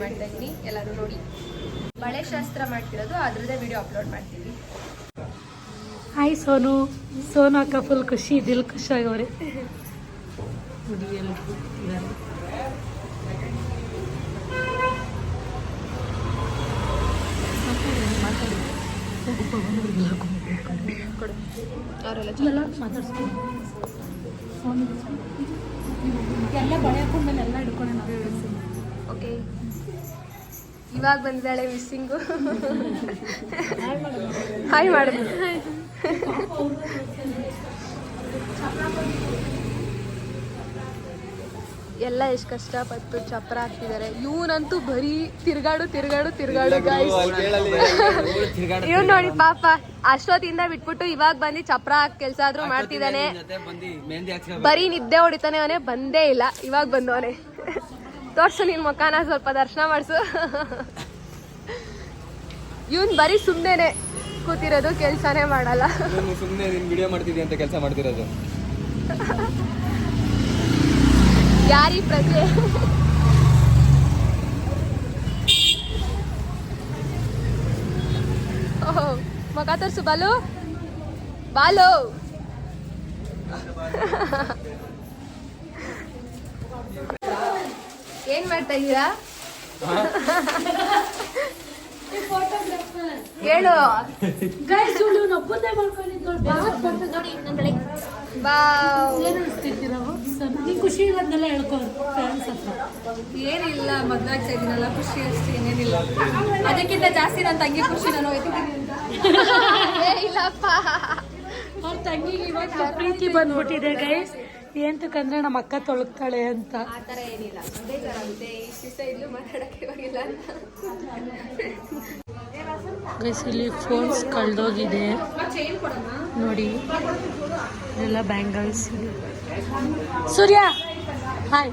ಮಾಡ್ತಾ ಇದ್ದೀನಿ, ಎಲ್ಲರೂ ನೋಡಿ. ಬಳೆ ಶಾಸ್ತ್ರ ಮಾಡ್ತಿರೋದು, ಅದ್ರದ್ದೇ ವಿಡಿಯೋ ಅಪ್ಲೋಡ್ ಮಾಡ್ತೀವಿ. ಹಾಯ್ ಸೋನು. ಸೋನು ಅಕ್ಕ ಫುಲ್ ಖುಷಿ, ದಿಲ್ ಖುಷಿಯಾಗವ್ರೆ. ಅವರೆಲ್ಲ ಮಾತಾಡ್ಸ್ಕೊಂಡು ಎಲ್ಲ ಬಳೆ ಹಾಕೊಂಡ್ಮೇಲೆ ಎಲ್ಲ ಹಿಡ್ಕೊಂಡು ನಾವೇ ಹೇಳ್ತೀನಿ. ಓಕೆ, ಇವಾಗ ಬಂದಿದ್ದಾಳೆ ಮಿಸ್ಸಿಂಗು. ಹಾಯ್ ಮಾಡಿದ್ರು. ಎಲ್ಲ ಎಷ್ಟು ಕಷ್ಟಪಟ್ಟು ಚಪ್ರ ಹಾಕ್ತಿದ್ದಾರೆ. ಇವನಂತೂ ಬರೀ ತಿರ್ಗಾಡು ಇವ್ ನೋಡಿ ಪಾಪ ಅಷ್ಟೊತ್ತಿಂದ ಬಿಟ್ಬಿಟ್ಟು ಇವಾಗ ಬಂದು ಚಪ್ರ ಹಾಕಿ ಕೆಲಸ ಆದ್ರೂ ಮಾಡ್ತಿದ್ದಾನೆ. ಬರೀ ನಿದ್ದೆ ಹೊಡಿತಾನೆ, ಅವನೇ ಬಂದೇ ಇಲ್ಲ. ಇವಾಗ ಬಂದವನೆ. ತೋರ್ಸು ನಿನ್ ಮುಖಾನ, ಸ್ವಲ್ಪ ದರ್ಶನ ಮಾಡ್ಸು. ಇವನ್ ಬರೀ ಸುಮ್ನೆನೆ ಕೂತಿರೋದು, ಕೆಲ್ಸಾನೇ ಮಾಡಲ್ಲ. ಸುಮ್ನೆ ವಿಡಿಯೋ ಮಾಡ್ತಿದ್ದಿ ಅಂತ ಕೆಲಸ ಮಾಡ್ತಿರೋದು. ಯಾರಿ ಪ್ರಜೆ? ಓಹೋ, ಮಗ ತೋರ್ಸು ಬಾಲು. ಏನ್ ಮಾಡ್ತಾ ಇದ್ದೀರಾ? ಕೇಳು. ಖುಷಿ ಇರೋದನ್ನೆಲ್ಲ ಹೇಳ್ಕೊ ಫ್ರೆಂಡ್ಸ್ ಹತ್ರ. ಏನಿಲ್ಲ, ಮದ್ವೆ ಆಗ್ತಾ ಇದೀನಲ್ಲ, ಖುಷಿ ಅಷ್ಟೇ, ಏನೇನಿಲ್ಲ. ಅದಕ್ಕಿಂತ ಜಾಸ್ತಿ ನನ್ನ ತಂಗಿ ಖುಷಿ ನಾನು ಇಲ್ಲಪ್ಪ. ಅವ್ರ ತಂಗಿಗೆ ಇವಾಗ ಪ್ರೀತಿ ಬಂದ್ಬಿಟ್ಟಿದೆ ಗೈಸ್. ಏಂತಕ್ಕಂದ್ರೆ ನಮ್ಮ ಅಕ್ಕ ತೊಳಗ್ತಾಳೆ ಅಂತ. ಆ ಥರ ಏನಿಲ್ಲ, ಬೇಜಾರಾಗುತ್ತೆ. ಇಷ್ಟ ಇಲ್ಲೂ ಮಾತಾಡಕ್ಕೆ ಇವಾಗಿಲ್ಲ ಅಂತ. ಗೈಸ್ ಇಲ್ಲಿ ಫೋನ್ಸ್ ಕಳ್ದೋಗಿದೆ ನೋಡಿ, ಎಲ್ಲ ಬ್ಯಾಂಗಲ್ಸ್. ಸೂರ್ಯ ಹಾಯ್.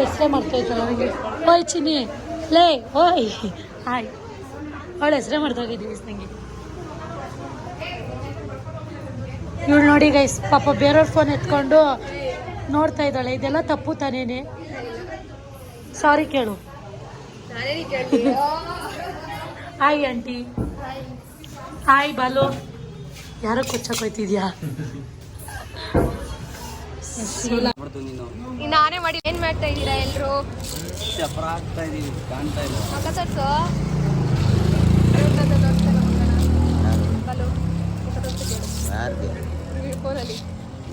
ಹೆಸರೇ ಮಾಡ್ತಾ ಇದ್ದಲ್ಲ ನನಗೆ. ಓಯ್ ಚಿನ್ನಿ ಲೇ ಓಯ್ ಹಾಯ್. ಅವಳ ಹೆಸರೇ ಮಾಡ್ದೋಗಿದ್ದೀವಿ ನನಗೆ. ಇವಳು ನೋಡಿ ಗೈಸ್, ಪಾಪ ಬೇರೆಯವ್ರ ಫೋನ್ ಎತ್ಕೊಂಡು ನೋಡ್ತಾ ಇದ್ದಾಳೆ. ಇದೆಲ್ಲ ತಪ್ಪು ತಾನೇನೆ? ಸಾರಿ ಕೇಳು. Hi aunty. ಹಾಯ್ ಬಾಲು. ಯಾರೋ ಕೊಚ್ಚಕ್ ಹೋಯ್ತಿದ್ಯಾ? ನಾನೇ ಮಾಡಿ. ಏನ್ ಮಾಡ್ತಾ ಇದ್ದೀರಾ ಎಲ್ರು?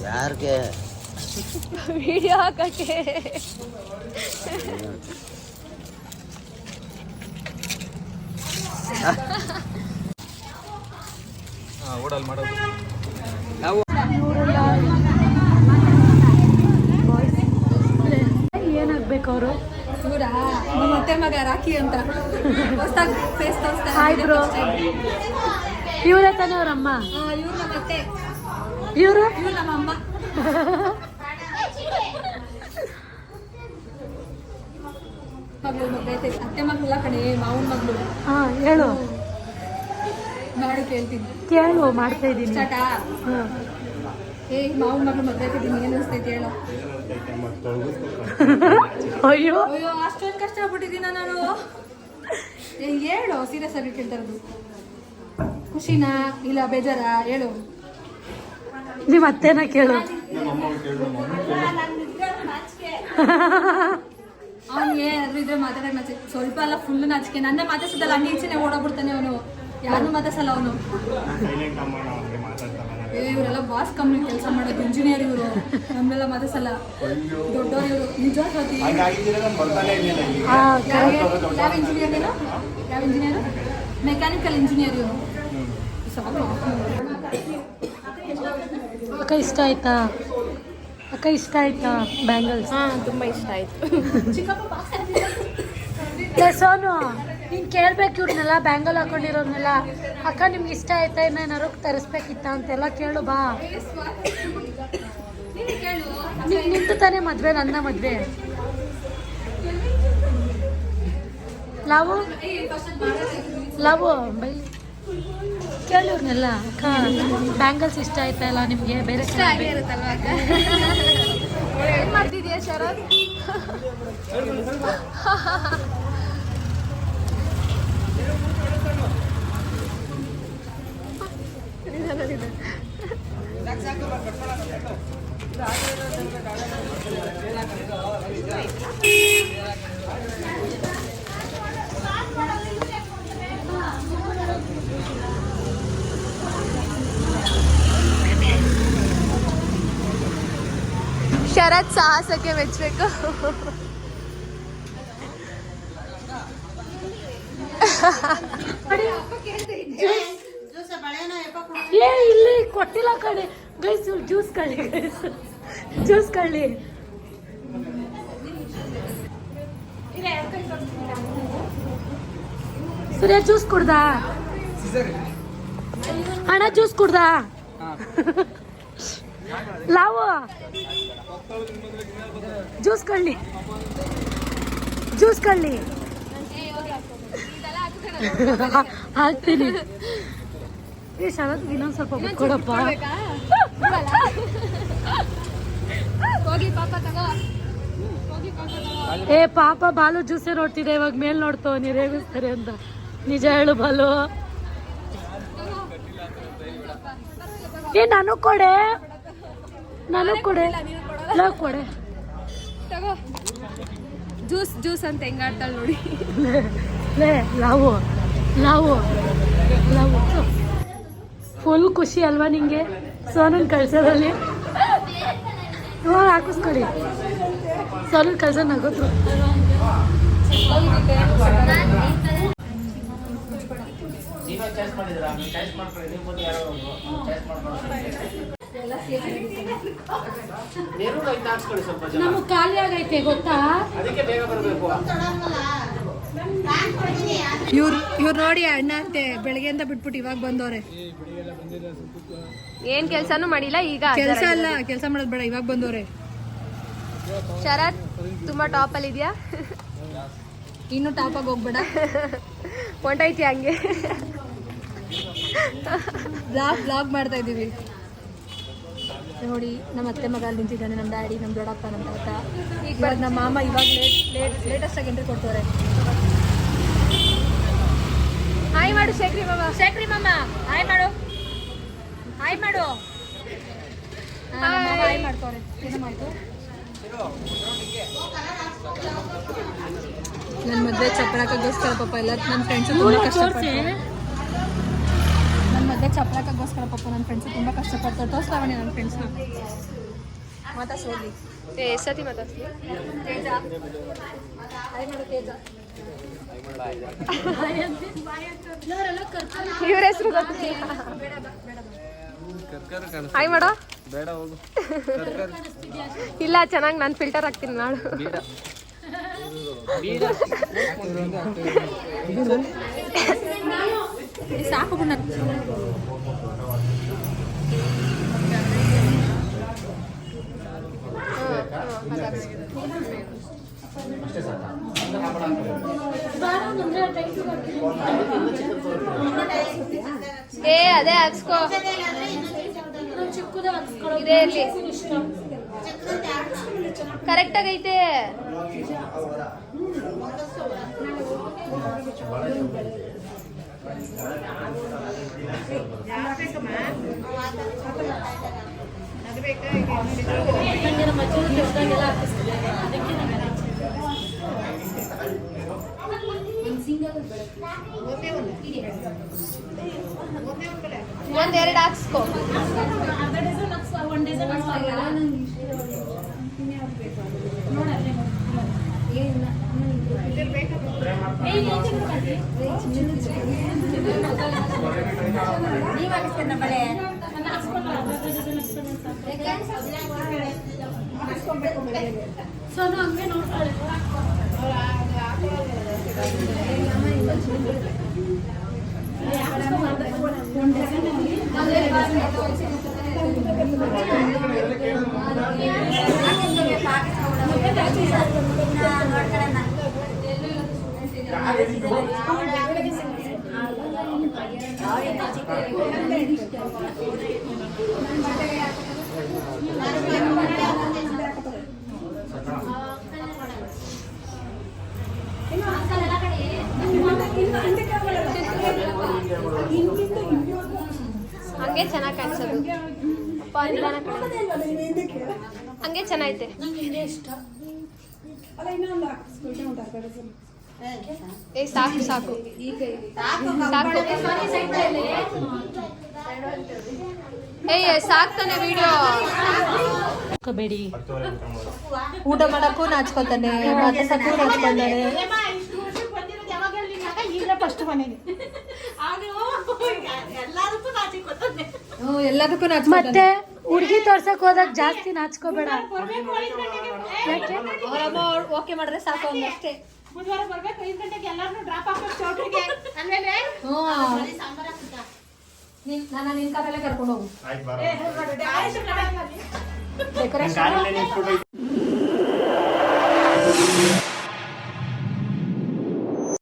ಯಾರಿಗೆ ವಿಡಿಯೋ ಹಾಕಕ್ಕೆ. ಓಡಲ್ ಮಾಡೋದು ಏನಾಗ್ಬೇಕು ಅವರು? ಇವರಾ ಮತ್ತೆ ಮಗ ರಾಖಿ ಅಂತ ಹೊಸದಾಗಿ ಫೇಸ್ ತೋರಿಸ್ತಾರೆ. Hi bro. ಇವರೇ ತಾನೇ ಅವ್ರಮ್ಮ? ಇವ್ರು ನಮ್ಮ ಅತ್ತೆ. ಇವರು ನಮ್ಮ ಅಮ್ಮ. ಮಗಳು ಮದುವೆ ಐತೆ. ಅತ್ತೆ ಮಗಳಲ್ಲ ಕಣೆ, ಮಾವನ ಮಗಳು. ಹಾ ಹೇಳು. ಮಾಡು, ಕೇಳ್ತೀನಿ. ಕೇಳು, ಮಾಡ್ತಾ ಇದ್ದೀನಿ. ಸ್ಟಾರ್ಟಾ? ಮಾವನ ಮಗಳು ಮದುವೆ ಐತೆ, ನಿಮ್ಗೆ ಏನು ಅನಿಸ್ತೈತೆ ಹೇಳು? ಅಯ್ಯೋ ಅಷ್ಟೊಂದು ಕಷ್ಟ ಆಗ್ಬಿಟ್ಟಿದ್ದೀನ ನಾನು. ಹೇಳು, ಸೀರಿಯಸ್ ಆಗಿ ಕೇಳ್ತಾರದು. ಖುಷಿನಾ ಇಲ್ಲ ಬೇಜಾರಾ ಹೇಳು? ನಿಮ್ಮ ಅತ್ತೆನ ಕೇಳು. ಅವ್ನು ಏನಾದ್ರು ಇದ್ರೆ ಮಾತಾಡಕ್ ನಾಚೆ, ಸ್ವಲ್ಪ ಅಲ್ಲ ಫುಲ್ ನಾಚಿಕೆ. ನನ್ನ ಮಾತಾಡ್ಸದಲ್ಲ, ಹಂಗೆ ಈಚೆನೆ ಓಡೋಗ್ಬಿಡ್ತಾನೆ ಅವನು. ಯಾರನ್ನೂ ಮಾತಾಡ್ಸಲ್ಲ ಅವನು. ಇವರೆಲ್ಲ ಬಾಸ್ ಕಂಪ್ನಿ ಕೆಲಸ ಮಾಡೋದು, ಇಂಜಿನಿಯರ್ ಇವರು. ನಮ್ಮೆಲ್ಲ ಮಾತಾಡ್ಸಲ್ಲ, ದೊಡ್ಡವರು ಇವರು. ನಿಜ ಸತಿ. ಯಾವ ಇಂಜಿನಿಯರ್ ಏನು? ಯಾವ ಇಂಜಿನಿಯರ್? ಮೆಕ್ಯಾನಿಕಲ್ ಇಂಜಿನಿಯರ್ ಇವರು. ಅಕ್ಕ ಇಷ್ಟ ಆಯ್ತಾ? ಅಕ್ಕ ಇಷ್ಟ ಆಯ್ತಾ ಬ್ಯಾಂಗಲ್ಸ್? ತುಂಬ ಇಷ್ಟ ಆಯ್ತು. ಸೋನು ನೀನು ಕೇಳ್ಬೇಕು ಇವ್ರನ್ನೆಲ್ಲ, ಬ್ಯಾಂಗಲ್ ಹಾಕೊಂಡಿರೋರ್ನೆಲ್ಲ. ಅಕ್ಕ ನಿಮ್ಗೆ ಇಷ್ಟ ಆಯ್ತಾ, ಏನಾರು ತರಿಸ್ಬೇಕಿತ್ತ ಅಂತೆಲ್ಲ ಕೇಳು ಬಾ. ನಿಂದು ತಾನೇ ಮದುವೆ, ನನ್ನ ಮದುವೆ. ಲವ್ ಬೈ ಕೇಳಿ ಇವ್ರನ್ನೆಲ್ಲ. ಅಕ್ಕ ಬ್ಯಾಂಗಲ್ಸ್ ಇಷ್ಟ ಆಯ್ತಾ ಇಲ್ಲ ನಿಮಗೆ? ಬೇರೆ ಇಷ್ಟ ಆಗೇ ಇರುತ್ತಲ್ವ ಅಕ್ಕ? ಏನ್ ಮಾಡ್ತಿದ್ಯಾ ಶರತ್? ಶರತ್ ಸಾಹಸಕ್ಕೆ ಮೆಚ್ಚಬೇಕು. ಇಲ್ಲಿ ಕೊಟ್ಟಿಲ್ಲ ಕಡೆ ಗೈಸ್, ಜ್ಯೂಸ್ ಕಳ್ಳಿ ಗೈಸ್, ಜ್ಯೂಸ್ ಕಳ್ಳಿ. ಸೂರ್ಯ ಜ್ಯೂಸ್ ಕುಡ್ದಾ? ಅಣ್ಣ ಜ್ಯೂಸ್ ಕುಡ್ದಾ? ಲಾವು ಜ್ಯೂಸ್ ಕಳ್ಳಿ, ಜ್ಯೂಸ್ ಕಳ್ಳಿ ಹಾಕ್ತೀನಿ. ಏ ಶರತ್ ಇನ್ನೊಂದು ಸ್ವಲ್ಪ ಕೊಡಪ್ಪ. ಏ ಪಾಪ ಬಾಲು ಜ್ಯೂಸೇ ನೋಡ್ತಿದೆ, ಇವಾಗ ಮೇಲ್ ನೋಡ್ತವ ನೀರು ರೇಗಿಸ್ತಾರೆ ಅಂತ. ನಿಜ ಹೇಳು ಬಾಲು. ಏ ನಾನು ಕೊಡೆ, ನಾನು ಕೊಡೆ, ಲವ್ ಕೊಡೆ. ಜ್ಯೂಸ್ ಜ್ಯೂಸ್ ಅಂತ ಹೆಂಗಾಡ್ತಾಳೆ ನೋಡಿ. ಲೇ ಲಾವು ಲಾವು ಲಾವು. ಫುಲ್ ಖುಷಿ ಅಲ್ವಾ ನಿಂಗೆ ಸೋನನ್ ಕಳ್ಸೋದಲ್ಲಿ? ಹಾಕಿಸ್ಕೊಳ್ಳಿ, ಸೋನನ್ ಕಳ್ಸ ನಗೋದ್ರು. ನಮಗೆ ಖಾಲಿ ಆಗೈತೆ ಗೊತ್ತಾ? ಇವ್ರು ನೋಡಿ ಅಣ್ಣ ಅಂತೆ ಬೆಳಗ್ಗೆಯಿಂದ ಬಿಟ್ಬಿಟ್ಟು ಇವಾಗ ಬಂದವ್ರೆ. ಏನ್ ಕೆಲ್ಸಾನು ಮಾಡಿಲ್ಲ, ಈಗ ಕೆಲ್ಸ ಅಲ್ಲ, ಕೆಲ್ಸ ಮಾಡೋದ್ ಬೇಡ, ಇವಾಗ ಬಂದವ್ರೆ. ಶರತ್ ತುಂಬಾ ಟಾಪ್ ಅಲ್ಲಿ ಇದೆಯಾ? ಇನ್ನು ಟಾಪ್ ಆಗಿ ಹೋಗ್ಬೇಡ, ಹೊಂಟೈತಿ ಹಂಗೆ. ಬ್ಲಾಗ್ ಮಾಡ್ತಾ ಇದೀವಿ ನೋಡಿ. ನಮ್ಮ ಅತ್ತೆ ಮಗ ಅಲ್ಲಿ ನಿಂತಿದ್ದಾನೆ, ನಮ್ಮ ಡ್ಯಾಡಿ, ನಮ್ಮ ದೊಡ್ಡಪ್ಪ, ನಮ್ಮ ತಾತ. ಈಗ ನಮ್ಮ ಮಾಮ ಇವಾಗ ಲೇಟೆಸ್ಟ್ ಆಗಿ ಎಂಟ್ರಿ ಕೊಡ್ತವ್ರೆ. ಹಾಯ್ ಮಾಡು ಶೇಖರಿ ಮಾಮ. ಶೇಖರಿ ಮಾಮ ಹಾಯ್ ಮಾಡು, ಹಾಯ್ ಮಾಡು. ಹಾಯ್ ಮಾಡ್ತವ್ರೆ. ಏನು ಮಾಡ್ತು? ನನ್ನ ಮದುವೆ ಚಪ್ಪಳಕ್ಕೋಸ್ಕರ ಪಾಪ ಎಲ್ಲ ನನ್ನ ಫ್ರೆಂಡ್ಸು ತುಂಬ ಕಷ್ಟಪಡ್ತಾರೆ. ನನ್ನ ಮದುವೆ ಚಪ್ಪಳಕ್ಕೋಸ್ಕರ ಪಾಪ ನನ್ನ ಫ್ರೆಂಡ್ಸು ತುಂಬ ಕಷ್ಟಪಡ್ತಾರೆ. ತೋರಿಸ್ತಾವಣಿ ನನ್ನ ಫ್ರೆಂಡ್ಸ್ನ ಮಾತಾಡ್ಸೋಗಿ. ಸತಿ ಮಾತಾಡ್ಸಿ. ತೇಜ ಹಾಯ್ ಮಾಡು. ತೇಜ ಇವ್ರ ಹೆಸರು ಗೊತ್ತಿಲ್ಲ. ಹಾಯ್ ಮಾಡೋ. ಬೇಡ ಹೋಗು. ಇಲ್ಲ ಚೆನ್ನಾಗಿ ನಾನು ಫಿಲ್ಟರ್ ಹಾಕ್ತೀನಿ ನಾಡು. ಸಾಕು ಗುಣ. ಏ ಅದೇ ಹಾಕ್ಸ್ಕೋ, ಇದೇ ಇರ್ಲಿ. ಕರೆಕ್ಟ್ ಆಗೈತೆ. ಒಂದೆರಡು ಹಾಕ್ಸ್ಕೋ. ಸೋನು ಹಂಗೆ ನೋಡ್ತಾಳೆ. ಹಂಗೆ ಚೆನ್ನಾಗಿ ಕಾಣಿಸೋದು ಅಪ್ಪ ನಿಧಾನ ಹಂಗೆ ಚೆನ್ನಾಗೈತೆ. ಏ ಸಾಕು ಸಾಕು ಸಾಕು ಏಯ್ ಸಾಕು ತಾನೆ ವಿಡಿಯೋ. ಬೇಡಿ ಊಟ ಮಾಡಕ್ಕೂ ನಾಚ್ಕೋತಾನೆ, ಮಾತಾಡಕ್ಕೂ ನಾಚ್ಕೊಂತಾನೆ. ಎಲ್ಲದಕ್ಕೂ ನಾಚ್ಕೋತಾನೆ. ಮತ್ತೆ ಹುಡ್ಗಿ ತೋರ್ಸಕ್ ಹೋದಾಗ ಜಾಸ್ತಿ ನಾಚ್ಕೋಬೇಡ. ಯಾಕೆ ಓಕೆ ಮಾಡಿದ್ರೆ ಸಾಕು ಅಷ್ಟೇ. ನನ್ನ ನಿನ್ ಕಾರಲ್ಲೇ ಕರ್ಕೊಂಡು ಹೋಗು. ಡೆಕೋರೇಷನ್